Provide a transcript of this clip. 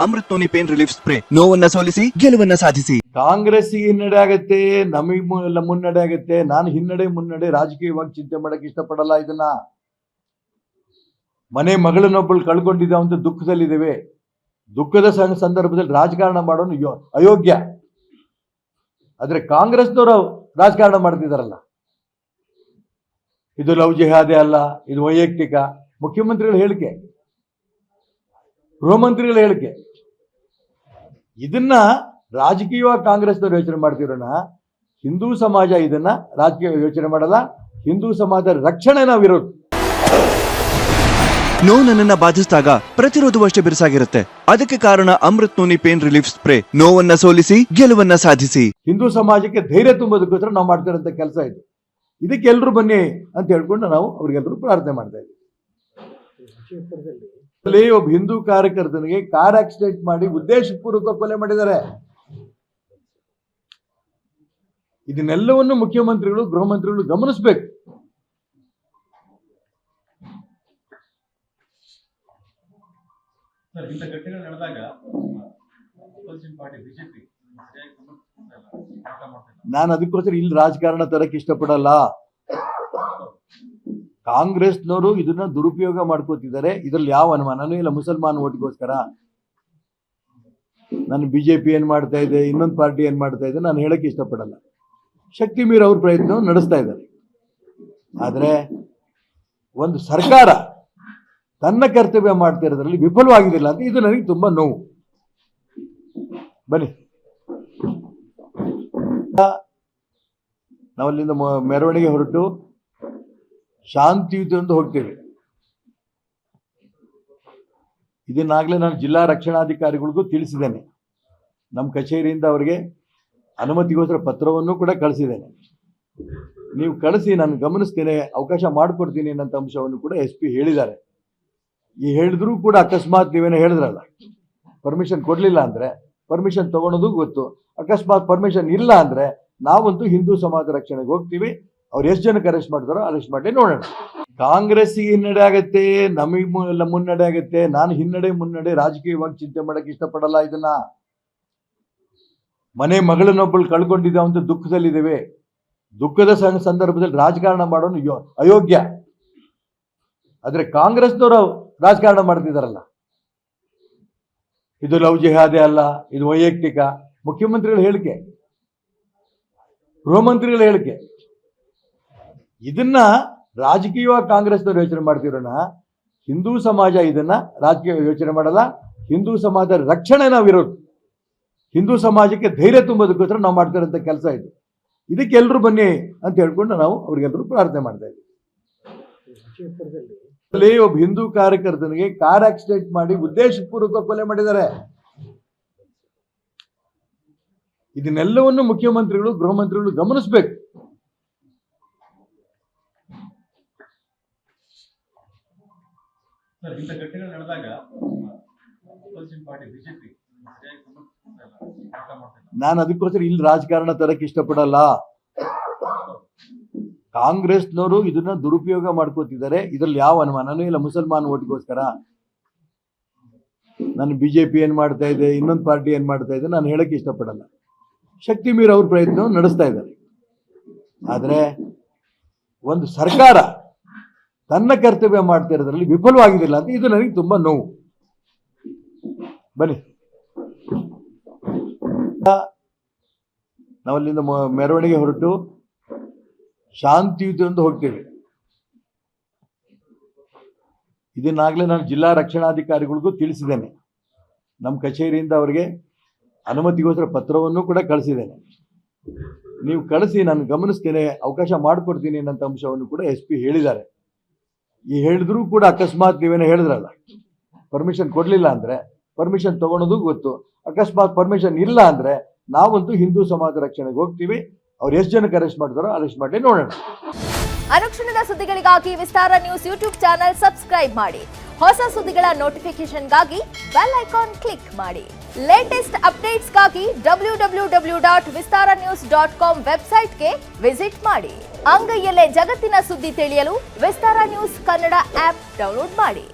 Amrit Noni pain relief spray ನೋವನ್ನ ಸೋಲಿಸಿ ಗೆಲುವನ್ನ ಸಾಧಿಸಿ. ಕಾಂಗ್ರೆಸ್ ಹಿನ್ನಡೆ ಆಗತ್ತೆ, ನಮಗೆ ಮುನ್ನಡೆ ಆಗತ್ತೆ. ನಾನು ಹಿನ್ನಡೆ ಮುನ್ನಡೆ ರಾಜಕೀಯವಾಗಿ ಚಿಂತೆ ಮಾಡಕ್ ಇಷ್ಟಪಡಲ್ಲ. ಇದನ್ನ ಮನೆ ಮಗಳನ್ನೊಬ್ಬಳು ಕಳ್ಕೊಂಡಿದ್ದಾವೆ ಅಂತ ದುಃಖದಲ್ಲಿದ್ದೇವೆ. ದುಃಖದ ಸಂದರ್ಭದಲ್ಲಿ ರಾಜಕಾರಣ ಮಾಡೋನು ಅಯೋಗ್ಯ. ಆದ್ರೆ ಕಾಂಗ್ರೆಸ್ನವರು ರಾಜಕಾರಣ ಮಾಡ್ತಿದಾರಲ್ಲ, ಇದು ಲವ್ ಜಿಹಾದೆ ಅಲ್ಲ, ಇದು ವೈಯಕ್ತಿಕ. ಮುಖ್ಯಮಂತ್ರಿಗಳ ಹೇಳಿಕೆ, ಗೃಹ ಮಂತ್ರಿಗಳ ಹೇಳಿಕೆ, ಇದನ್ನ ರಾಜಕೀಯವಾಗಿ ಕಾಂಗ್ರೆಸ್ನವರು ಯೋಚನೆ ಮಾಡ್ತಿರೋಣ. ಹಿಂದೂ ಸಮಾಜ ಇದನ್ನ ರಾಜಕೀಯ ಯೋಚನೆ ಮಾಡಲ್ಲ. ಹಿಂದೂ ಸಮಾಜದ ರಕ್ಷಣೆ ನಾವಿರೋದು. ನೋವು ನನ್ನನ್ನ ಬಾಧಿಸಿದಾಗ ಪ್ರತಿರೋಧವಷ್ಟೇ ಬಿರುಸಾಗಿರುತ್ತೆ. ಅದಕ್ಕೆ ಕಾರಣ Amrut Noni pain relief spray ನೋವನ್ನ ಸೋಲಿಸಿ ಗೆಲುವನ್ನ ಸಾಧಿಸಿ. ಹಿಂದೂ ಸಮಾಜಕ್ಕೆ ಧೈರ್ಯ ತುಂಬೋದಕ್ಕೋಸ್ಕರ ನಾವು ಮಾಡ್ತಿರೋಂಥ ಕೆಲಸ ಇದು. ಇದಕ್ಕೆ ಎಲ್ರು ಬನ್ನಿ ಅಂತ ಹೇಳ್ಕೊಂಡು ನಾವು ಅವ್ರಿಗೆಲ್ಲರೂ ಪ್ರಾರ್ಥನೆ ಮಾಡ್ತಾ ಇದ್ದೀವಿ. ಒಬ್ಬ ಹಿಂದೂ ಕಾರ್ಯಕರ್ತನಿಗೆ ಕಾರ್ ಆಕ್ಸಿಡೆಂಟ್ ಮಾಡಿ ಉದ್ದೇಶಪೂರ್ವಕ ಕೊಲೆ ಮಾಡಿದ್ದಾರೆ. ಇದನ್ನೆಲ್ಲವನ್ನು ಮುಖ್ಯಮಂತ್ರಿಗಳು ಗೃಹ ಮಂತ್ರಿಗಳು ಗಮನಿಸಬೇಕು. ನಾನು ಅದಕ್ಕೋಸ್ಕರ ಇಲ್ಲಿ ರಾಜಕಾರಣ ತರಕ್ಕೆ ಇಷ್ಟಪಡಲ್ಲ. ಕಾಂಗ್ರೆಸ್ನವರು ಇದನ್ನ ದುರುಪಯೋಗ ಮಾಡ್ಕೋತಿದ್ದಾರೆ. ಇದ್ರಲ್ಲಿ ಯಾವ ಅನುಮಾನನೂ ಇಲ್ಲ. ಮುಸಲ್ಮಾನ್ ಓಟ್ಗೋಸ್ಕರ ನಾನು ಬಿಜೆಪಿ ಏನ್ ಮಾಡ್ತಾ ಇದೆ, ಇನ್ನೊಂದು ಪಾರ್ಟಿ ಏನ್ ಮಾಡ್ತಾ ಇದೆ ನಾನು ಹೇಳಕ್ ಇಷ್ಟಪಡಲ್ಲ. ಶಕ್ತಿ ಮೀರಿ ಅವ್ರ ಪ್ರಯತ್ನ ನಡೆಸ್ತಾ ಇದ್ದಾರೆ. ಆದ್ರೆ ಒಂದು ಸರ್ಕಾರ ತನ್ನ ಕರ್ತವ್ಯ ಮಾಡ್ತಿರೋದ್ರಲ್ಲಿ ವಿಫಲವಾಗಿದಿಲ್ಲ ಅಂತ ಇದು ನನಗೆ ತುಂಬಾ ನೋವು. ಬನ್ನಿ, ನಾವಲ್ಲಿಂದ ಮೆರವಣಿಗೆ ಹೊರಟು ಶಾಂತಿಯುತ ಎಂದು ಹೋಗ್ತೇವೆ. ಇದನ್ನಾಗಲೇ ನಾನು ಜಿಲ್ಲಾ ರಕ್ಷಣಾಧಿಕಾರಿಗಳಿಗೂ ತಿಳಿಸಿದ್ದೇನೆ. ನಮ್ಮ ಕಚೇರಿಯಿಂದ ಅವರಿಗೆ ಅನುಮತಿಗೋಸ್ಕರ ಪತ್ರವನ್ನು ಕೂಡ ಕಳಿಸಿದ್ದೇನೆ. ನೀವು ಕಳಿಸಿ, ನಾನು ಗಮನಿಸ್ತೇನೆ, ಅವಕಾಶ ಮಾಡಿಕೊಡ್ತೀನಿ ಅನ್ನೋ ಅಂಶವನ್ನು ಕೂಡ SP ಹೇಳಿದ್ದಾರೆ. ಈ ಹೇಳಿದ್ರು ಕೂಡ ಅಕಸ್ಮಾತ್ ನೀವೇನೋ ಹೇಳಿದ್ರಲ್ಲ, ಪರ್ಮಿಷನ್ ಕೊಡಲಿಲ್ಲ ಅಂದರೆ ಪರ್ಮಿಷನ್ ತಗೊಳೋದು ಗೊತ್ತು. ಅಕಸ್ಮಾತ್ ಪರ್ಮಿಷನ್ ಇಲ್ಲ ಅಂದರೆ ನಾವಂತೂ ಹಿಂದೂ ಸಮಾಜ ರಕ್ಷಣೆಗೆ ಹೋಗ್ತೀವಿ. ಅವ್ರು ಎಷ್ಟು ಜನಕ್ಕೆ ಅರೆಸ್ಟ್ ಮಾಡ್ತಾರೋ ಅರೆಸ್ಟ್ ಮಾಡಿ ನೋಡೋಣ. ಕಾಂಗ್ರೆಸ್ಸಿಗೆ ಹಿನ್ನಡೆ ಆಗತ್ತೆ, ನಮಗೆ ಮುನ್ನಡೆ ಆಗತ್ತೆ. ನಾನು ಹಿನ್ನಡೆ ಮುನ್ನಡೆ ರಾಜಕೀಯವಾಗಿ ಚಿಂತೆ ಮಾಡಕ್ ಇಷ್ಟಪಡಲ್ಲ. ಇದನ್ನ ಮನೆ ಮಗಳನ್ನೊಬ್ಬಳು ಕಳ್ಕೊಂಡಿದ್ದಾವೆ ಅಂತ ದುಃಖದಲ್ಲಿದ್ದೇವೆ. ದುಃಖದ ಸಂದರ್ಭದಲ್ಲಿ ರಾಜಕಾರಣ ಮಾಡೋನು ಅಯೋಗ್ಯ. ಆದ್ರೆ ಕಾಂಗ್ರೆಸ್ನವರು ರಾಜಕಾರಣ ಮಾಡ್ತಿದಾರಲ್ಲ, ಇದು ಲವ್ ಜಿಹಾದೆ ಅಲ್ಲ, ಇದು ವೈಯಕ್ತಿಕ. ಮುಖ್ಯಮಂತ್ರಿಗಳ ಹೇಳಿಕೆ, ಗೃಹ ಮಂತ್ರಿಗಳ ಹೇಳಿಕೆ, ಇದನ್ನ ರಾಜಕೀಯವಾಗಿ ಕಾಂಗ್ರೆಸ್ನವರು ಯೋಚನೆ ಮಾಡ್ತಿರೋಣ. ಹಿಂದೂ ಸಮಾಜ ಇದನ್ನ ರಾಜಕೀಯ ಯೋಚನೆ ಮಾಡಲ್ಲ. ಹಿಂದೂ ಸಮಾಜದ ರಕ್ಷಣೆ ನಾವಿರೋದು. ಹಿಂದೂ ಸಮಾಜಕ್ಕೆ ಧೈರ್ಯ ತುಂಬೋದಕ್ಕೋಸ್ಕರ ನಾವು ಮಾಡ್ತಿರೋಂಥ ಕೆಲಸ ಇದು. ಇದಕ್ಕೆ ಎಲ್ರು ಬನ್ನಿ ಅಂತ ಹೇಳ್ಕೊಂಡು ನಾವು ಅವ್ರಿಗೆಲ್ಲರೂ ಪ್ರಾರ್ಥನೆ ಮಾಡ್ತಾ ಇದ್ದೀವಿ. ಒಬ್ಬ ಹಿಂದೂ ಕಾರ್ಯಕರ್ತನಿಗೆ ಕಾರ್ ಆಕ್ಸಿಡೆಂಟ್ ಮಾಡಿ ಉದ್ದೇಶಪೂರ್ವಕ ಕೊಲೆ ಮಾಡಿದ್ದಾರೆ. ಇದನ್ನೆಲ್ಲವನ್ನು ಮುಖ್ಯಮಂತ್ರಿಗಳು ಗೃಹ ಮಂತ್ರಿಗಳು ಗಮನಿಸಬೇಕು. ನಾನು ಅದಕ್ಕೋಸ್ಕರ ಇಲ್ಲಿ ರಾಜಕಾರಣ ತರಕ್ಕೆ ಇಷ್ಟಪಡಲ್ಲ. ಕಾಂಗ್ರೆಸ್ನವರು ಇದನ್ನ ದುರುಪಯೋಗ ಮಾಡ್ಕೋತಿದ್ದಾರೆ. ಇದ್ರಲ್ಲಿ ಯಾವ ಅನುಮಾನನೂ ಇಲ್ಲ. ಮುಸಲ್ಮಾನ್ ಓಟ್ಗೋಸ್ಕರ ನಾನು ಬಿಜೆಪಿ ಏನ್ ಮಾಡ್ತಾ ಇದೆ, ಇನ್ನೊಂದು ಪಾರ್ಟಿ ಏನ್ ಮಾಡ್ತಾ ಇದೆ ನಾನು ಹೇಳಕ್ ಇಷ್ಟಪಡಲ್ಲ. ಶಕ್ತಿ ಮೀರಿ ಅವ್ರ ಪ್ರಯತ್ನ ನಡೆಸ್ತಾ ಇದ್ದಾರೆ. ಆದ್ರೆ ಒಂದು ಸರ್ಕಾರ ತನ್ನ ಕರ್ತವ್ಯ ಮಾಡ್ತಿರೋದ್ರಲ್ಲಿ ವಿಫಲವಾಗಿದಿಲ್ಲ ಅಂತ ಇದು ನನಗೆ ತುಂಬಾ ನೋವು. ಬನ್ನಿ, ನಾವಲ್ಲಿಂದ ಮೆರವಣಿಗೆ ಹೊರಟು ಶಾಂತಿಯುತ ಎಂದು ಹೋಗ್ತೇವೆ. ಇದನ್ನಾಗಲೇ ನಾನು ಜಿಲ್ಲಾ ರಕ್ಷಣಾಧಿಕಾರಿಗಳಿಗೂ ತಿಳಿಸಿದ್ದೇನೆ. ನಮ್ಮ ಕಚೇರಿಯಿಂದ ಅವರಿಗೆ ಅನುಮತಿಗೋಸ್ಕರ ಪತ್ರವನ್ನು ಕೂಡ ಕಳಿಸಿದ್ದೇನೆ. ನೀವು ಕಳಿಸಿ, ನಾನು ಗಮನಿಸ್ತೇನೆ, ಅವಕಾಶ ಮಾಡಿಕೊಡ್ತೀನಿ ಅನ್ನೋ ಅಂಶವನ್ನು ಕೂಡ SP ಹೇಳಿದ್ದಾರೆ. ಈ ಹೇಳಿದ್ರು ಕೂಡ ಅಕಸ್ಮಾತ್ ನೀವೇನೋ ಹೇಳಿದ್ರಲ್ಲ, ಪರ್ಮಿಷನ್ ಕೊಡಲಿಲ್ಲ ಅಂದರೆ ಪರ್ಮಿಷನ್ ತಗೊಳೋದು ಗೊತ್ತು. ಅಕಸ್ಮಾತ್ ಪರ್ಮಿಷನ್ ಇಲ್ಲ ಅಂದರೆ ನಾವಂತೂ ಹಿಂದೂ ಸಮಾಜ ರಕ್ಷಣೆಗೆ ಹೋಗ್ತೀವಿ. ಅವ್ರು ಎಷ್ಟು ಜನಕ್ಕೆ ಅರೆಸ್ಟ್ ಮಾಡ್ತಾರೋ ಅರೆಸ್ಟ್ ಮಾಡಿ ನೋಡೋಣ. ಅನುಕ್ಷಣದ ಸುದ್ದಿಗಳಿಗಾಗಿ ವಿಸ್ತಾರ ನ್ಯೂಸ್ ಯೂಟ್ಯೂಬ್ ಚಾನೆಲ್ ಸಬ್ಸ್ಕ್ರೈಬ್ ಮಾಡಿ. ಹೊಸ ಸುದ್ದಿಗಳ ನೋಟಿಫಿಕೇಶನ್ಗಾಗಿ ಬೆಲ್ ಐಕಾನ್ ಕ್ಲಿಕ್ ಮಾಡಿ. ಲೇಟೆಸ್ಟ್ ಅಪ್ಡೇಟ್ಸ್ಗಾಗಿ www.vistaranews.com ವೆಬ್ಸೈಟ್ಗೆ ವಿಸಿಟ್ ಮಾಡಿ. ಅಂಗೈಯಲ್ಲೇ ಜಗತ್ತಿನ ಸುದ್ದಿ ತಿಳಿಯಲು ವಿಸ್ತಾರ ನ್ಯೂಸ್ ಕನ್ನಡ ಆಪ್ ಡೌನ್ಲೋಡ್ ಮಾಡಿ.